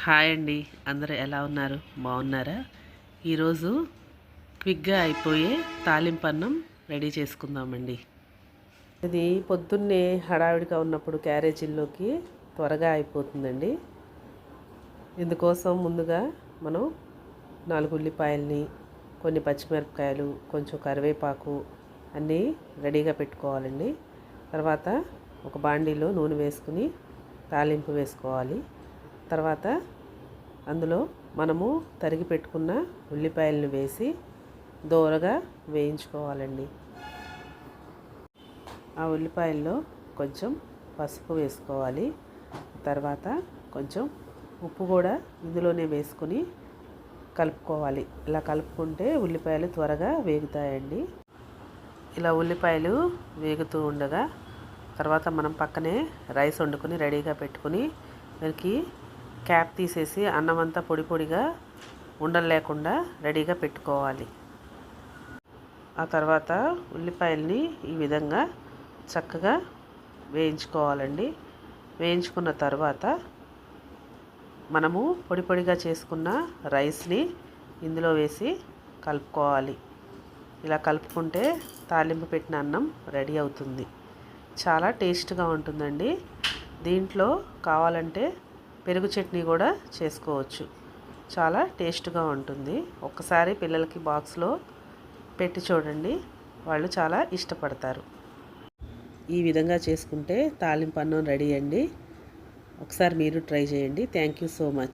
Hi అండి. అందరూ ఎలా ఉన్నారు? బాగున్నారా? ఈరోజు క్విక్గా అయిపోయే తాలింపన్నం రెడీ చేసుకుందామండి. ఇది పొద్దున్నే హడావిడిగా ఉన్నప్పుడు క్యారేజీల్లోకి త్వరగా అయిపోతుందండి. ఇందుకోసం ముందుగా మనం 4 ఉల్లిపాయల్ని, కొన్ని పచ్చిమిరపకాయలు, కొంచెం కరివేపాకు అన్నీ రెడీగా పెట్టుకోవాలండి. తర్వాత ఒక బాండీలో నూనె వేసుకుని తాలింపు వేసుకోవాలి. తర్వాత అందులో మనము తరిగి పెట్టుకున్న ఉల్లిపాయలను వేసి దోరగా వేయించుకోవాలండి. ఆ ఉల్లిపాయల్లో కొంచెం పసుపు వేసుకోవాలి. తర్వాత కొంచెం ఉప్పు కూడా ఇందులోనే వేసుకుని కలుపుకోవాలి. ఇలా కలుపుకుంటే ఉల్లిపాయలు త్వరగా వేగుతాయండి. ఇలా ఉల్లిపాయలు వేగుతూ ఉండగా తర్వాత మనం పక్కనే రైస్ వండుకొని రెడీగా పెట్టుకుని దానికి క్యాప్ తీసేసి అన్నం అంతా పొడి పొడిగా ఉండలు లేకుండా రెడీగా పెట్టుకోవాలి. ఆ తర్వాత ఉల్లిపాయల్ని ఈ విధంగా చక్కగా వేయించుకోవాలండి. వేయించుకున్న తర్వాత మనము పొడి పొడిగా చేసుకున్న రైస్ని ఇందులో వేసి కలుపుకోవాలి. ఇలా కలుపుకుంటే తాలింపు పెట్టిన అన్నం రెడీ అవుతుంది. చాలా టేస్ట్గా ఉంటుందండి. దీంట్లో కావాలంటే పెరుగు చట్నీ కూడా చేసుకోవచ్చు. చాలా టేస్ట్గా ఉంటుంది. ఒక్కసారి పిల్లలకి బాక్స్లో పెట్టి చూడండి, వాళ్ళు చాలా ఇష్టపడతారు. ఈ విధంగా చేసుకుంటే తాలింపు అన్నం రెడీ అండి. ఒకసారి మీరు ట్రై చేయండి. Thank you so much.